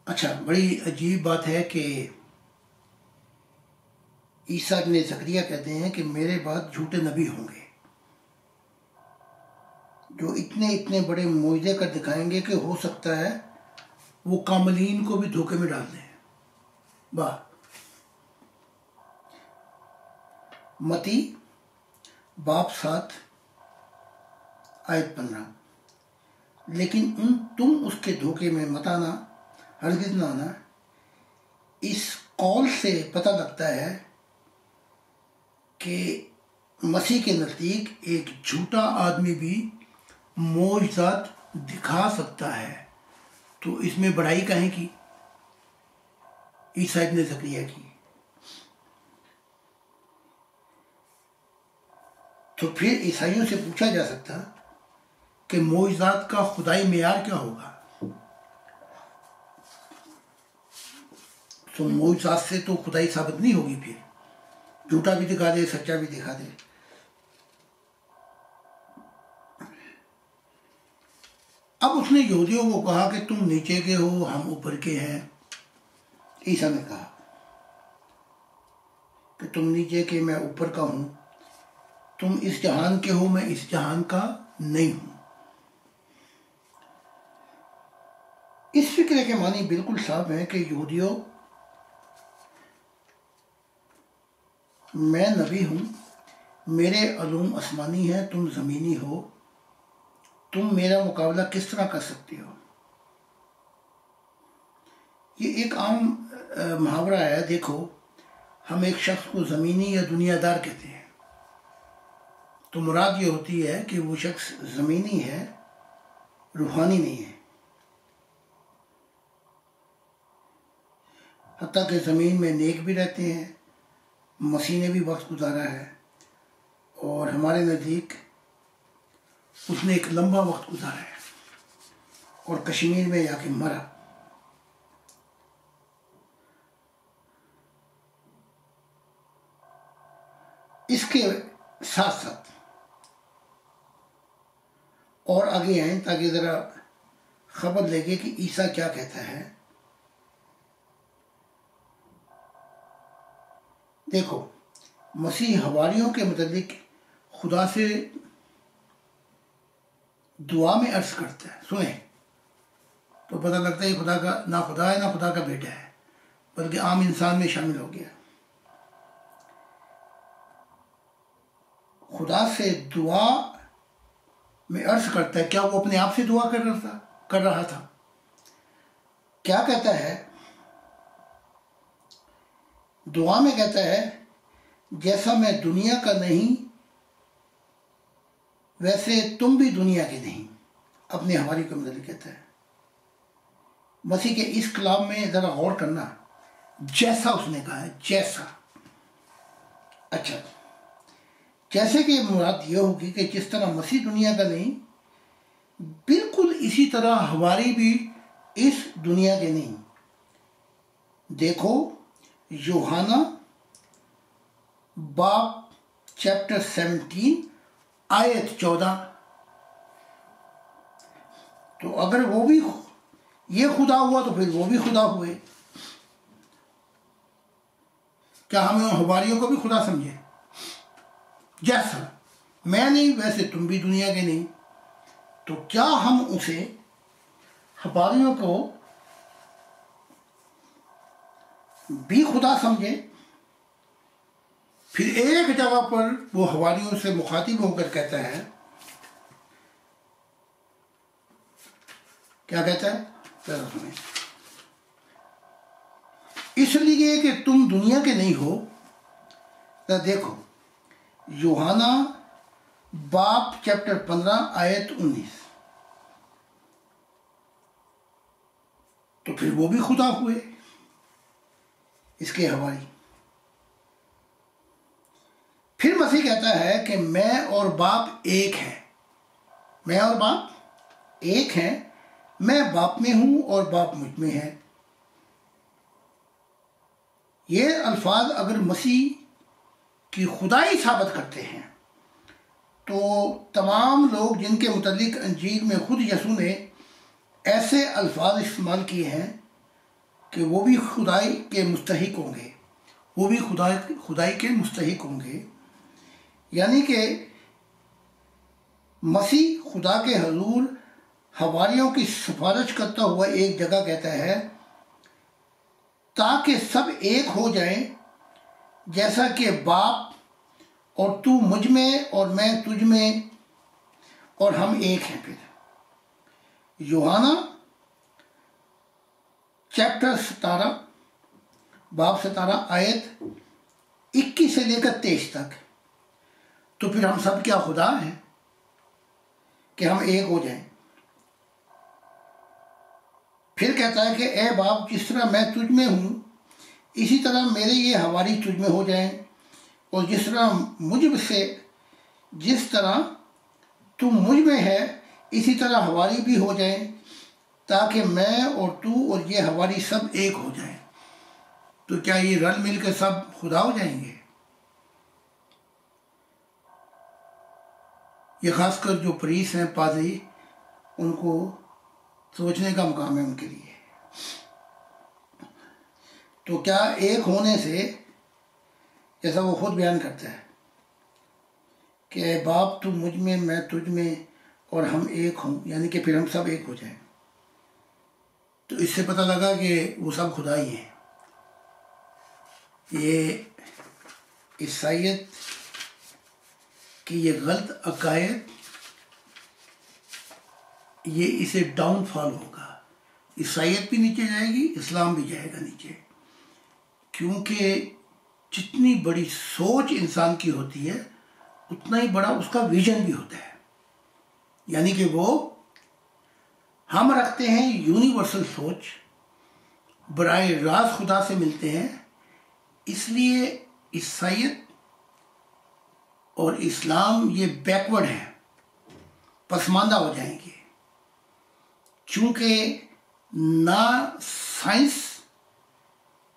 اچھا، بڑی عجیب بات ہے کہ عیسیٰ ابن زکریا کہتے ہیں کہ میرے بعد جھوٹے نبی ہوں گے جو اتنے بڑے معجزے کر دکھائیں گے کہ ہو سکتا ہے وہ کاملین کو بھی دھوکے میں ڈال دیں۔ واہ! متی باب 7 آیت 15، لیکن تم اس کے دھوکے میں مت آنا، ہرگز نہ آنا۔ اس قول سے پتہ لگتا ہے کہ مسیح کے نزدیک ایک جھوٹا آدمی بھی معجزات دکھا سکتا ہے، تو اس میں بڑائی کہیں کی؟ عیسیٰ ابن زکریا کی۔ تو پھر عیسائیوں سے پوچھا جا سکتا کہ معجزات کا خدائی معیار کیا ہوگا؟ تو معجزات سے تو خدائی ثابت نہیں ہوگی، پھر جھوٹا بھی دکھا دے، سچا بھی دکھا دے۔ اب اس نے یہودیوں کو کہا کہ تم نیچے کے ہو، ہم اوپر کے ہیں۔ عیسیٰ نے کہا کہ تم نیچے کے، میں اوپر کا ہوں، تم اس جہان کے ہو، میں اس جہان کا نہیں ہوں۔ اس فکرے کے معنی بالکل صاف ہیں کہ یہودیوں، میں نبی ہوں، میرے علوم آسمانی ہیں، تم زمینی ہو، تم میرا مقابلہ کس طرح کر سکتے ہو؟ یہ ایک عام محاورہ ہے۔ دیکھو، ہم ایک شخص کو زمینی یا دنیا دار کہتے ہیں تو مراد یہ ہوتی ہے کہ وہ شخص زمینی ہے، روحانی نہیں ہے۔ حتیٰ کہ زمین میں نیک بھی رہتے ہیں، مسیح نے بھی وقت گزارا ہے، اور ہمارے نزدیک اس نے ایک لمبا وقت گزارا ہے، اور کشمیر میں جا کے مرا۔ اس کے ساتھ ساتھ اور آگے آئیں تاکہ ذرا خبر لگے کہ عیسیٰ کیا کہتا ہے۔ دیکھو، مسیح حواریوں کے متعلق خدا سے دعا میں عرض کرتا ہے۔ سنیں تو پتہ لگتا ہے خدا کا نہ خدا ہے، نہ خدا کا بیٹا ہے، بلکہ عام انسان میں شامل ہو گیا۔ خدا سے دعا میں عرض کرتا ہے، کیا وہ اپنے آپ سے دعا کر رہا تھا؟ کیا کہتا ہے؟ دعا میں کہتا ہے، جیسا میں دنیا کا نہیں ویسے تم بھی دنیا کے نہیں، اپنے حوالی کو متعلق کہتا ہے۔ مسیح کے اس کلام میں ذرا غور کرنا، جیسا اس نے کہا ہے، جیسا۔ اچھا، جیسے کہ مراد یہ ہوگی کہ جس طرح مسیح دنیا کا نہیں، بالکل اسی طرح حواری بھی اس دنیا کے نہیں۔ دیکھو یوحنا باب چیپٹر 17 آیت 14۔ تو اگر وہ بھی یہ خدا ہوا تو پھر وہ بھی خدا ہوئے۔ کیا ہمیں حواریوں کو بھی خدا سمجھے؟ جیسا میں نہیں ویسے تم بھی دنیا کے نہیں، تو کیا ہم اسے حواریوں کو بھی خدا سمجھے؟ پھر ایک جگہ پر وہ حواریوں سے مخاطب ہو کر کہتا ہے، کیا کہتا ہے؟ ذرا سنیں۔ اس لیے کہ تم دنیا کے نہیں ہو، دیکھو یوحنا باب چیپٹر 15 آیت 19۔ تو پھر وہ بھی خدا ہوئے اس کے حوالی۔ پھر مسیح کہتا ہے کہ میں اور باپ ایک ہیں، میں اور باپ ایک ہیں، میں باپ میں ہوں اور باپ مجھ میں ہے۔ یہ الفاظ اگر مسیح کی خدائی ثابت کرتے ہیں تو تمام لوگ جن کے متعلق انجیل میں خود یسوع نے ایسے الفاظ استعمال کیے ہیں کہ وہ بھی خدائی کے مستحق ہوں گے، وہ بھی خدائی کے مستحق ہوں گے۔ یعنی کہ مسیح خدا کے حضور حواریوں کی سفارش کرتا ہوا ایک جگہ کہتا ہے تاکہ سب ایک ہو جائیں جیسا کہ باپ اور تو مجھ میں اور میں تجھ میں اور ہم ایک ہیں۔ پھر یوحنا چیپٹر 17 باب 17 آیت 21 سے لے کر 23 تک، تو پھر ہم سب کیا خدا ہیں کہ ہم ایک ہو جائیں؟ پھر کہتا ہے کہ اے باپ، جس طرح میں تجھ میں ہوں اسی طرح میرے یہ حواری تجھ میں ہو جائیں، اور جس طرح تم مجھ میں ہے اسی طرح حواری بھی ہو جائیں، تاکہ میں اور تو اور یہ حواری سب ایک ہو جائیں۔ تو کیا یہ رل مل کے سب خدا ہو جائیں گے؟ یہ خاص کر جو پریس ہیں، پادری، ان کو سوچنے کا مقام ہے ان کے لیے۔ تو کیا ایک ہونے سے، جیسا وہ خود بیان کرتا ہے کہ اے باپ تو مجھ میں میں تجھ میں اور ہم ایک ہوں، یعنی کہ پھر ہم سب ایک ہو جائیں، تو اس سے پتہ لگا کہ وہ سب خدا ہی ہیں۔ یہ عیسائیت کہ یہ غلط عقائد، یہ اسے ڈاؤن فال ہوگا، عیسائیت بھی نیچے جائے گی، اسلام بھی جائے گا نیچے، کیونکہ جتنی بڑی سوچ انسان کی ہوتی ہے اتنا ہی بڑا اس کا ویژن بھی ہوتا ہے۔ یعنی کہ وہ ہم رکھتے ہیں یونیورسل سوچ، براہ راست خدا سے ملتے ہیں، اس لیے عیسائیت اور اسلام یہ بیکورڈ ہیں، پسماندہ ہو جائیں گے، کیونکہ نہ سائنس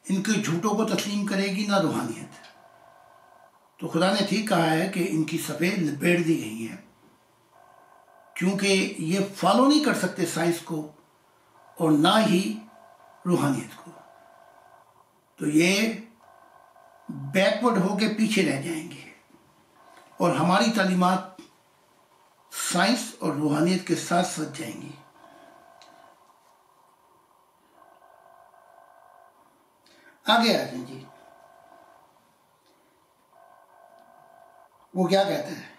ان کے جھوٹوں کو تسلیم کرے گی نہ روحانیت۔ تو خدا نے ٹھیک کہا ہے کہ ان کی صفیں لپیٹ دی گئی ہیں، کیونکہ یہ فالو نہیں کر سکتے سائنس کو اور نہ ہی روحانیت کو، تو یہ بیکورڈ ہو کے پیچھے رہ جائیں گے، اور ہماری تعلیمات سائنس اور روحانیت کے ساتھ سچ جائیں گی۔ آگے آ جائیں جی، وہ کیا کہتا ہے؟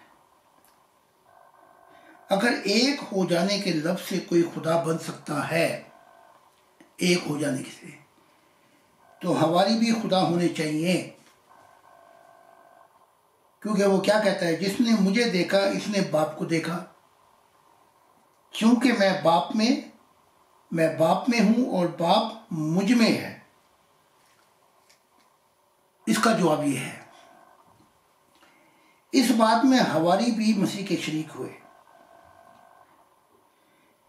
اگر ایک ہو جانے کے لفظ سے کوئی خدا بن سکتا ہے، ایک ہو جانے سے، تو حواری بھی خدا ہونے چاہیے، کیونکہ وہ کیا کہتا ہے؟ جس نے مجھے دیکھا اس نے باپ کو دیکھا، کیونکہ میں باپ میں ہوں اور باپ مجھ میں ہے۔ اس کا جواب یہ ہے، اس بات میں حواری بھی مسیح کے شریک ہوئے،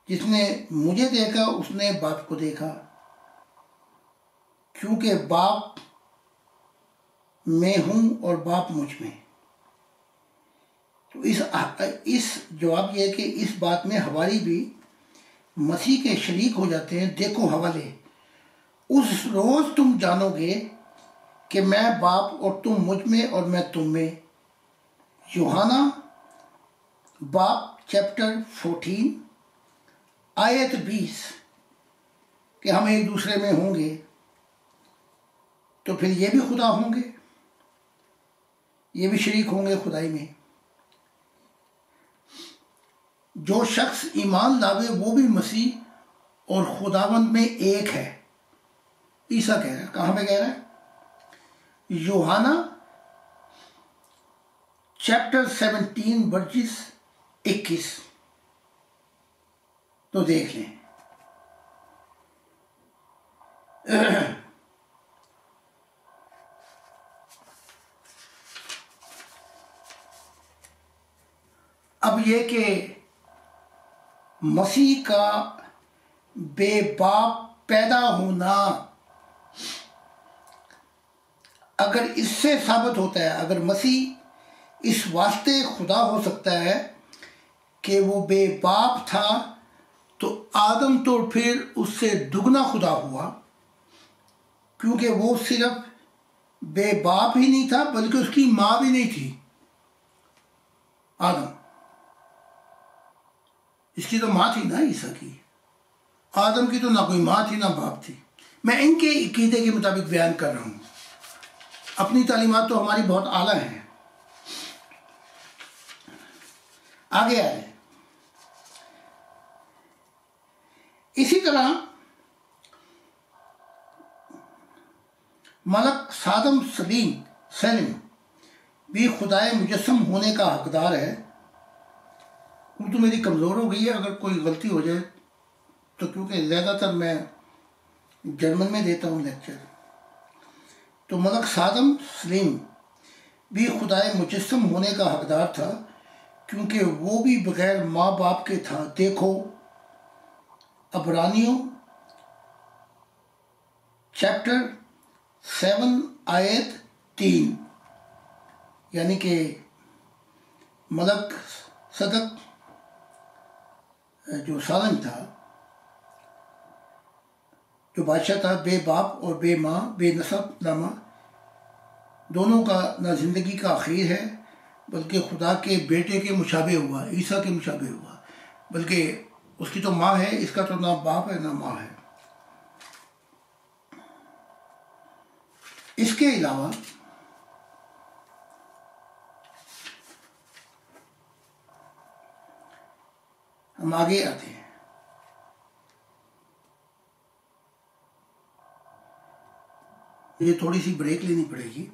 جس نے مجھے دیکھا اس نے باپ کو دیکھا، کیونکہ باپ میں ہوں اور باپ مجھ میں۔ تو اس جواب یہ ہے کہ اس بات میں حواری بھی مسیح کے شریک ہو جاتے ہیں۔ دیکھو حوالے، اس روز تم جانو گے کہ میں باپ اور تم مجھ میں اور میں تم میں۔ یوحنا باپ چیپٹر 14 آیت 20 کہ ہم ایک دوسرے میں ہوں گے، تو پھر یہ بھی خدا ہوں گے، یہ بھی شریک ہوں گے خدائی میں۔ جو شخص ایمان لاوے وہ بھی مسیح اور خداوند میں ایک ہے۔ عیسیٰ کہہ رہا ہے، کہاں پہ کہہ رہا ہے؟ یوحنا چیپٹر 17 ورسز 21، تو دیکھ لیں۔ اب یہ کہ مسیح کا بے باپ پیدا ہونا اگر اس سے ثابت ہوتا ہے، اگر مسیح اس واسطے خدا ہو سکتا ہے کہ وہ بے باپ تھا، تو آدم تو پھر اس سے دگنا خدا ہوا، کیونکہ وہ صرف بے باپ ہی نہیں تھا بلکہ اس کی ماں بھی نہیں تھی۔ آدم، اس کی تو ماں تھی نا عیسیٰ کی، آدم کی تو نہ کوئی ماں تھی نہ باپ تھی۔ میں ان کے عقیدے کے مطابق بیان کر رہا ہوں، اپنی تعلیمات تو ہماری بہت اعلیٰ ہیں۔ آگے آئے، اسی طرح ملک سالم بھی خدائے مجسم ہونے کا حقدار ہے۔ اردو میری کمزور ہو گئی ہے، اگر کوئی غلطی ہو جائے تو، کیونکہ زیادہ تر میں جرمن میں دیتا ہوں لیکچر، تو ملک سالم بھی خدائے مجسم ہونے کا حقدار تھا، کیونکہ وہ بھی بغیر ماں باپ کے تھا۔ دیکھو عبرانیوں چیپٹر 7 آیت 3، یعنی کہ ملک صدق جو سالم تھا، جو بادشاہ تھا، بے باپ اور بے ماں، بے نسب نامہ دونوں کا نہ زندگی کا اخیر ہے، بلکہ خدا کے بیٹے کے مشابہ ہوا، عیسیٰ کے مشابہ ہوا، بلکہ اس کی تو ماں ہے، اس کا تو نہ باپ ہے نہ ماں ہے۔ اس کے علاوہ ہم آگے آتے ہیں، یہ تھوڑی سی بریک لینی پڑے گی،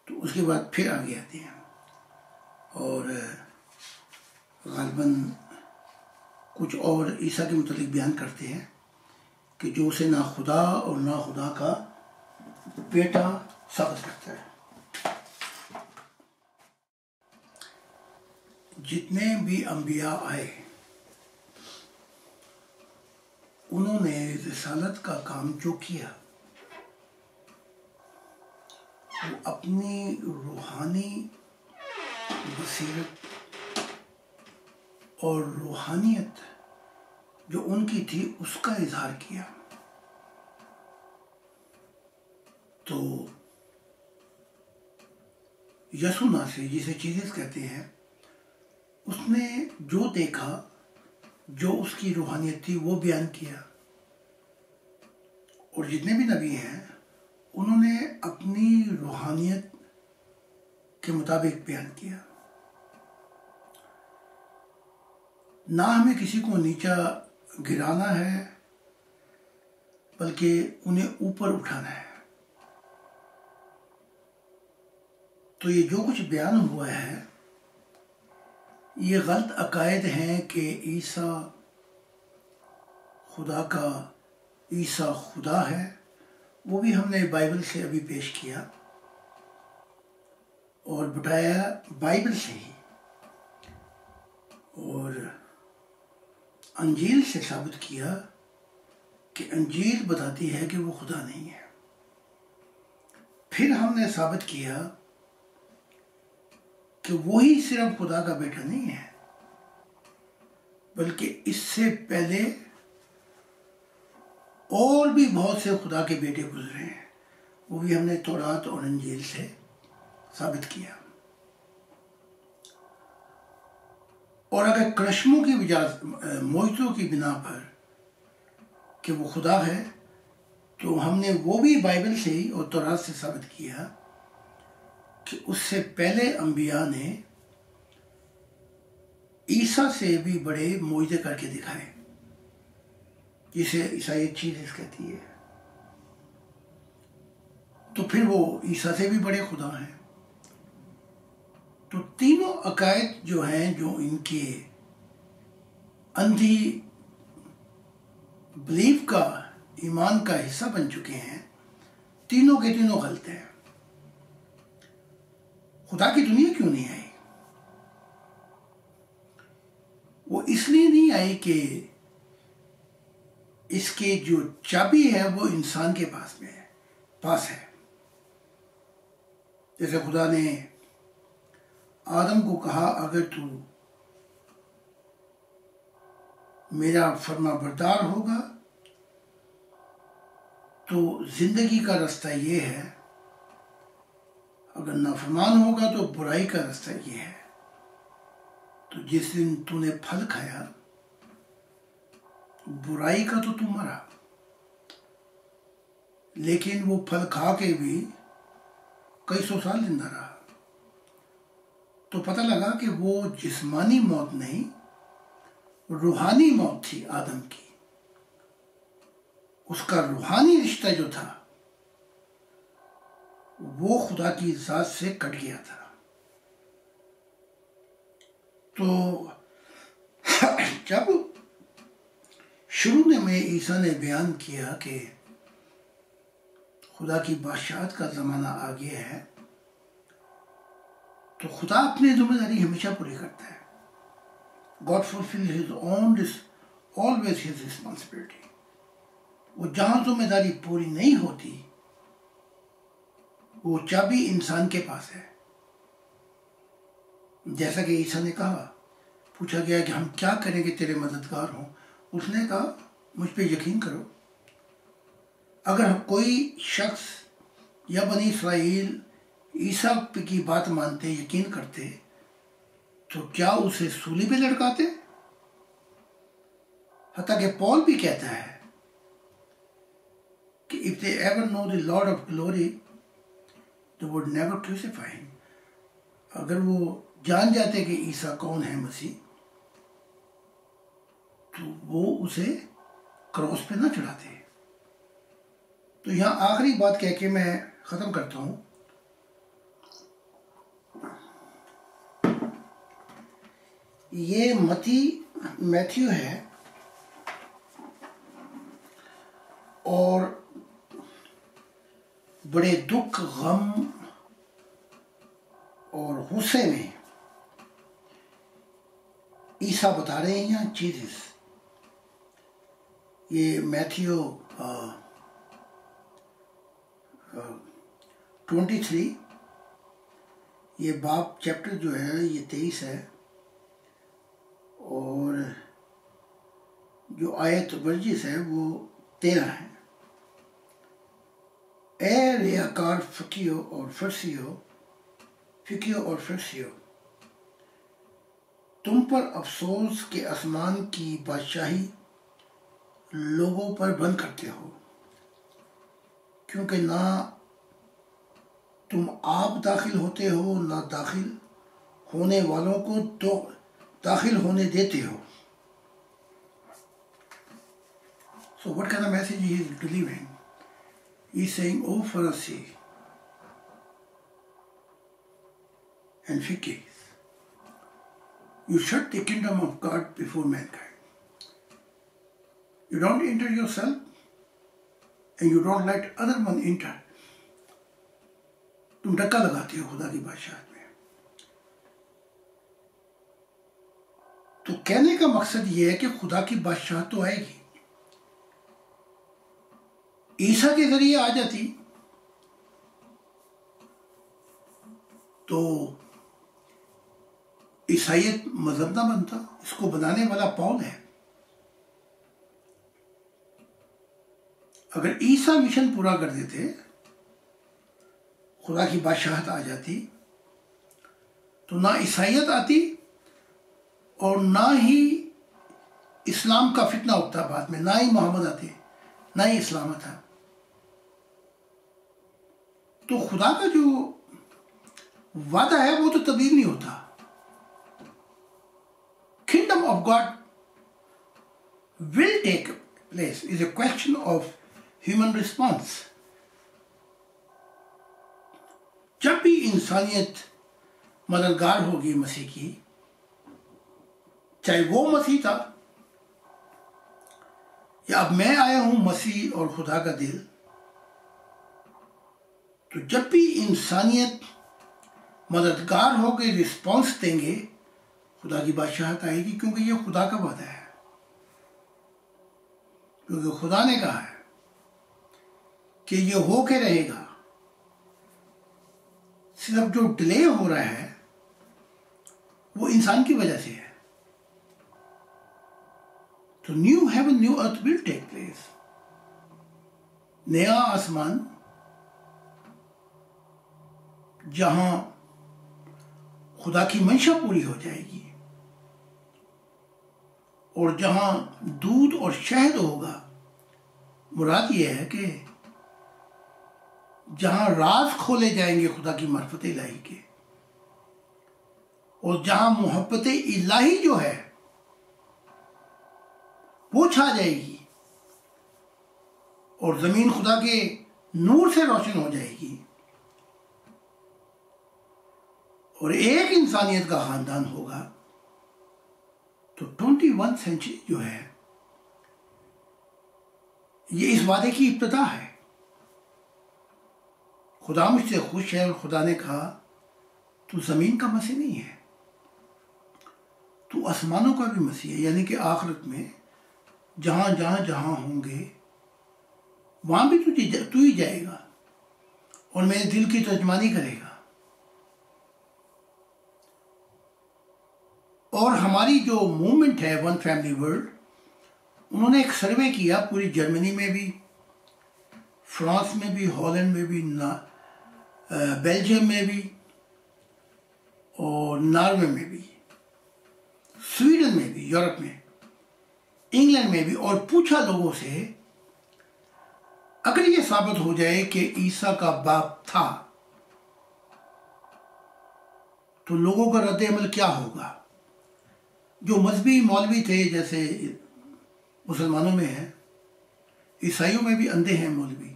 تو اس کے بعد پھر آگے آتے ہیں، اور غالباً کچھ اور عیسیٰ کے متعلق بیان کرتے ہیں کہ جو اسے نہ خدا اور نہ خدا کا بیٹا ثابت کرتا ہے۔ جتنے بھی انبیاء آئے انہوں نے رسالت کا کام جو کیا، وہ اپنی روحانی بصیرت اور روحانیت جو ان کی تھی اس کا اظہار کیا۔ تو یسوع مسیح جسے جیزس کہتے ہیں، اس نے جو دیکھا، جو اس کی روحانیت تھی وہ بیان کیا، اور جتنے بھی نبی ہیں انہوں نے اپنی روحانیت کے مطابق بیان کیا۔ نہ ہمیں کسی کو نیچا گرانا ہے بلکہ انہیں اوپر اٹھانا ہے۔ تو یہ جو کچھ بیان ہوا ہے یہ غلط عقائد ہیں کہ عیسیٰ خدا کا عیسیٰ خدا ہے، وہ بھی ہم نے بائبل سے ابھی پیش کیا اور بتایا بائبل سے ہی، اور انجیل سے ثابت کیا کہ انجیل بتاتی ہے کہ وہ خدا نہیں ہے۔ پھر ہم نے ثابت کیا کہ وہی صرف خدا کا بیٹا نہیں ہے، بلکہ اس سے پہلے اور بھی بہت سے خدا کے بیٹے گزرے ہیں، وہ بھی ہم نے تورات اور انجیل سے ثابت کیا۔ اور اگر کرشموں کی معجزوں کی بنا پر کہ وہ خدا ہے، تو ہم نے وہ بھی بائبل سے ہی اور تورات سے ثابت کیا کہ اس سے پہلے انبیاء نے عیسیٰ سے بھی بڑے معجزے کر کے دکھائے، جسے عیسائیت چیزس کہتی ہے۔ تو پھر وہ عیسیٰ سے بھی بڑے خدا ہیں۔ تو تینوں عقائد جو ہیں، جو ان کے اندھی بلیف کا ایمان کا حصہ بن چکے ہیں، تینوں کے تینوں غلط ہیں۔ خدا کی دنیا کیوں نہیں آئی؟ وہ اس لیے نہیں آئی کہ اس کے جو چابی ہے وہ انسان کے پاس ہے۔ جیسے خدا نے آدم کو کہا اگر تو میرا فرما بردار ہوگا تو زندگی کا راستہ یہ ہے، اگر نافرمان ہوگا تو برائی کا راستہ یہ ہے۔ تو جس دن تو نے پھل کھایا برائی کا تو مرا، لیکن وہ پھل کھا کے بھی کئی سو سال زندہ رہا۔ تو پتہ لگا کہ وہ جسمانی موت نہیں، روحانی موت تھی آدم کی۔ اس کا روحانی رشتہ جو تھا وہ خدا کی ذات سے کٹ گیا تھا۔ تو جب شروع میں عیسیٰ نے بیان کیا کہ خدا کی بادشاہت کا زمانہ آ گیا ہے، تو خدا اپنی ذمہ داری ہمیشہ پوری کرتا ہے۔ God fulfills his own always his responsibility۔ وہ جہاں ذمہ داری پوری نہیں ہوتی وہ چابی انسان کے پاس ہے۔ جیسا کہ عیسیٰ نے کہا، پوچھا گیا کہ ہم کیا کریں کہ تیرے مددگار ہوں؟ اس نے کہا مجھ پہ یقین کرو۔ اگر کوئی شخص یا بنی اسرائیل عیسیٰ کی بات مانتے، یقین کرتے، تو کیا اسے سولی پہ لٹکاتے؟ حتیٰ کہ پول بھی کہتا ہے کہ if they ever know the Lord of glory they would never crucify him۔ اگر وہ جان جاتے کہ عیسیٰ کون ہے، مسیح، تو وہ اسے کراس پہ نہ چڑھاتے۔ تو یہاں آخری بات کہہ کے میں ختم کرتا ہوں۔ یہ میتھیو ہے اور بڑے دکھ، غم اور غصے میں عیسیٰ بتا رہے ہیں یہاں چیزز۔ یہ میتھیو 23، یہ باب چیپٹر جو ہے یہ 23 ہے، اور جو آیت ورجس ہے وہ 13 ہے۔ اے ریاکار فقیو اور فرسیو، تم پر افسوس کہ آسمان کی بادشاہی لوگوں پر بند کرتے ہو، کیونکہ نہ تم آپ داخل ہوتے ہو نہ داخل ہونے والوں کو تو داخل ہونے دیتے ہو۔ So what kind of message he is delivering? He is saying, O Pharisee and Pharisees, you shut the kingdom of God before mankind. You don't enter yourself and you don't let other one enter. تم ڈکا لگاتے ہو خدا کی بادشاہت میں۔ تو کہنے کا مقصد یہ ہے کہ خدا کی بادشاہت تو آئے گی، عیسیٰ کے ذریعے آ جاتی تو عیسائیت مذہب نہ بنتا۔ اس کو بنانے والا پول ہے۔ اگر عیسیٰ مشن پورا کر دیتے، خدا کی بادشاہت آ جاتی، تو نہ عیسائیت آتی اور نہ ہی اسلام کا فتنہ اٹھتا بعد میں، نہ ہی محمد آتے، نہ ہی اسلام آتا۔ تو خدا کا جو وعدہ ہے وہ تو تبدیل نہیں ہوتا۔ Kingdom of God will take place is a question of human response۔ جب بھی انسانیت مددگار ہوگی مسیح کی، چاہے وہ مسیح تھا یا اب میں آیا ہوں مسیح اور خدا کا دل، تو جب بھی انسانیت مددگار ہو کے رسپانس دیں گے، خدا کی بادشاہت آئے گی، کیونکہ یہ خدا کا وعدہ ہے، کیونکہ خدا نے کہا ہے کہ یہ ہو کے رہے گا۔ صرف جو ڈیلے ہو رہا ہے وہ انسان کی وجہ سے ہے۔ تو نیو ہیون نیو ارتھ ول ٹیک پلیس، نیا آسمان جہاں خدا کی منشا پوری ہو جائے گی، اور جہاں دودھ اور شہد ہوگا، مراد یہ ہے کہ جہاں راز کھولے جائیں گے خدا کی معرفت الہی کے، اور جہاں محبت الہی جو ہے وہ چھا جائے گی، اور زمین خدا کے نور سے روشن ہو جائے گی، اور ایک انسانیت کا خاندان ہوگا، تو 21 سینچری جو ہے یہ اس وعدے کی ابتدا ہے۔ خدا مجھ سے خوش ہے، اور خدا نے کہا تو زمین کا مسیح نہیں ہے، تو آسمانوں کا بھی مسیح ہے، یعنی کہ آخرت میں جہاں جہاں ہوں گے وہاں بھی تو ہی جائے گا، اور میرے دل کی ترجمانی کرے گا۔ اور ہماری جو موومنٹ ہے ون فیملی ورلڈ، انہوں نے ایک سروے کیا پوری جرمنی میں بھی، فرانس میں بھی، ہالینڈ میں بھی، بیلجیم میں بھی، اور ناروے میں بھی، سویڈن میں بھی، یورپ میں، انگلینڈ میں بھی، اور پوچھا لوگوں سے اگر یہ ثابت ہو جائے کہ عیسیٰ کا باپ تھا تو لوگوں کا رد عمل کیا ہوگا۔ جو مذہبی مولوی تھے، جیسے مسلمانوں میں ہے، عیسائیوں میں بھی اندھے ہیں مولوی،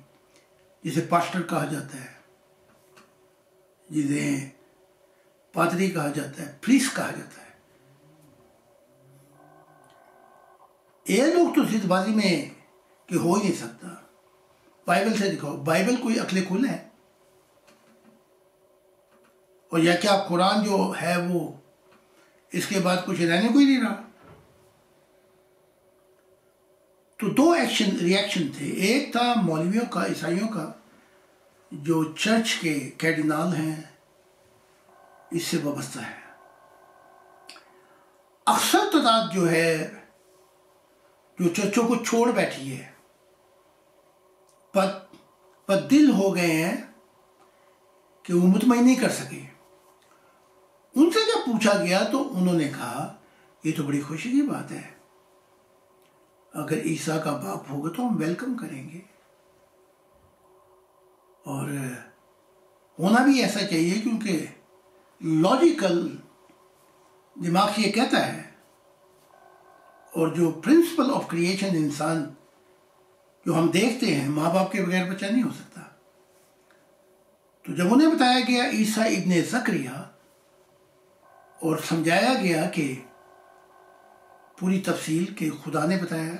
جسے پاسٹر کہا جاتا ہے، جسے پادری کہا جاتا ہے، پریسٹ کہا جاتا ہے۔ یہ لوگ تو ضد بازی میں کہ ہو ہی نہیں سکتا، بائبل سے دکھاؤ، بائبل کوئی عقل کھل ہے؟ اور یا کیا قرآن جو ہے وہ اس کے بعد کچھ رہنے کو ہی نہیں رہا؟ تو دو ریاکشن تھے، ایک تھا مولویوں کا، عیسائیوں کا، جو چرچ کے کیڈینال ہیں، اس سے وابستہ ہے۔ اکثر تعداد جو ہے جو چرچوں کو چھوڑ بیٹھی ہے، بد دل ہو گئے ہیں کہ وہ مطمئن نہیں کر سکے۔ ان سے جب پوچھا گیا تو انہوں نے کہا یہ تو بڑی خوشی کی بات ہے، اگر عیسیٰ کا باپ ہوگا تو ہم ویلکم کریں گے، اور ہونا بھی ایسا چاہیے، کیونکہ لاجیکل دماغ یہ کہتا ہے، اور جو پرنسپل آف کریشن انسان جو ہم دیکھتے ہیں، ماں باپ کے بغیر بچہ نہیں ہو سکتا۔ تو جب انہیں بتایا گیا عیسیٰ ابن زکریا، اور سمجھایا گیا کہ پوری تفصیل کہ خدا نے بتایا،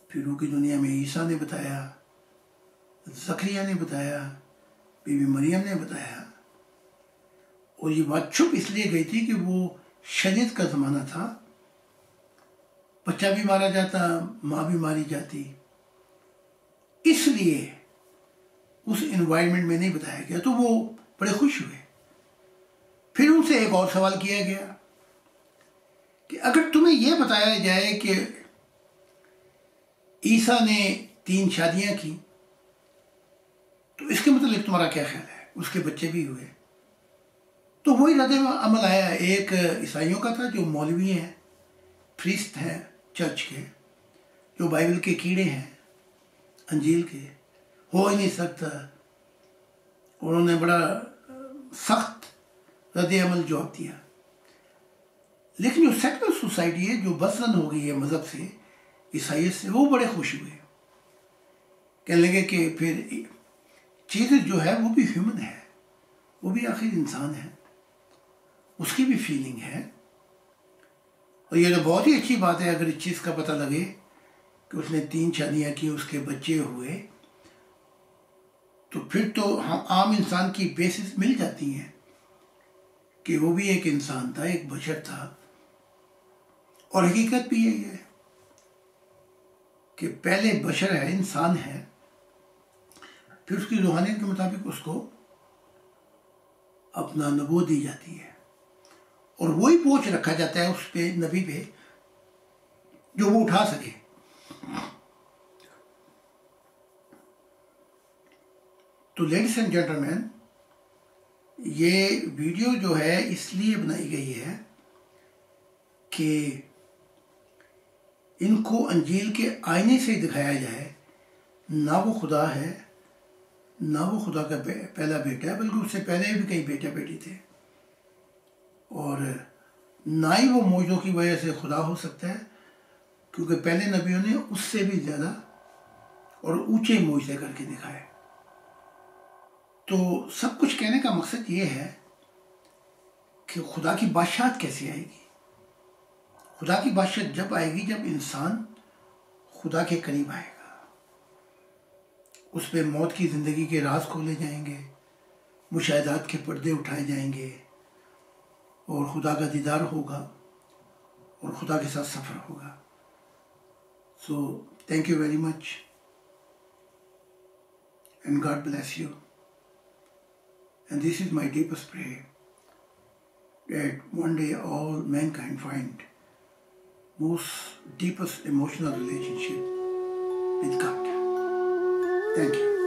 پھر روح کی دنیا میں عیسیٰ نے بتایا، زکریا نے بتایا، بی بی مریم نے بتایا، اور یہ بات چھپ اس لیے گئی تھی کہ وہ شریعت کا زمانہ تھا، بچہ بھی مارا جاتا، ماں بھی ماری جاتی، اس لیے اس انوائرمنٹ میں نہیں بتایا گیا۔ تو وہ بڑے خوش ہوئے۔ پھر ان سے ایک اور سوال کیا گیا کہ اگر تمہیں یہ بتایا جائے کہ عیسیٰ نے 3 شادیاں کی تو اس کے متعلق تمہارا کیا خیال ہے؟ اس کے بچے بھی ہوئے۔ تو وہی رد عمل آیا، ایک عیسائیوں کا تھا جو مولوی ہیں، پریسٹ ہیں چرچ کے، جو بائبل کے کیڑے ہیں، انجیل کے، ہو ہی نہیں سکتا، انہوں نے بڑا سخت رد عمل جواب دیا۔ لیکن جو سیکولر سوسائٹی ہے، جو بسن ہو گئی ہے مذہب سے، عیسائیت سے، وہ بڑے خوش ہوئے، کہنے لگے کہ پھر چیز جو ہے وہ بھی ہیومن ہے، وہ بھی آخر انسان ہے، اس کی بھی فیلنگ ہے، اور یہ تو بہت ہی اچھی بات ہے اگر اس چیز کا پتہ لگے کہ اس نے 3 شادیاں کی، اس کے بچے ہوئے، تو پھر تو عام انسان کی بیسس مل جاتی ہیں کہ وہ بھی ایک انسان تھا، ایک بشر تھا. اور حقیقت بھی یہی ہے کہ پہلے بشر ہے، انسان ہے، پھر اس کی روحانیت کے مطابق اس کو اپنا نبوت دی جاتی ہے، اور وہی بوجھ رکھا جاتا ہے اس پہ، نبی پہ، جو وہ اٹھا سکے. تو لیڈیز اینڈ جینٹلمین، یہ ویڈیو جو ہے اس لیے بنائی گئی ہے کہ ان کو انجیل کے آئینے سے دکھایا جائے. نہ وہ خدا ہے، نہ وہ خدا کا پہلا بیٹا ہے، بلکہ اس سے پہلے بھی کئی بیٹا بیٹی تھے، اور نہ ہی وہ معجزوں کی وجہ سے خدا ہو سکتا ہے، کیونکہ پہلے نبیوں نے اس سے بھی زیادہ اور اونچے معجزے کر کے دکھائے. تو سب کچھ کہنے کا مقصد یہ ہے کہ خدا کی بادشاہت کیسے آئے گی. خدا کی بادشاہت جب آئے گی جب انسان خدا کے قریب آئے گا، اس پہ موت کی زندگی کے راز کھولے جائیں گے، مشاہدات کے پردے اٹھائے جائیں گے، اور خدا کا دیدار ہوگا، اور خدا کے ساتھ سفر ہوگا. So thank you very much, and God bless you. And this is my deepest prayer, that one day all mankind find most deepest emotional relationship with God. Thank you.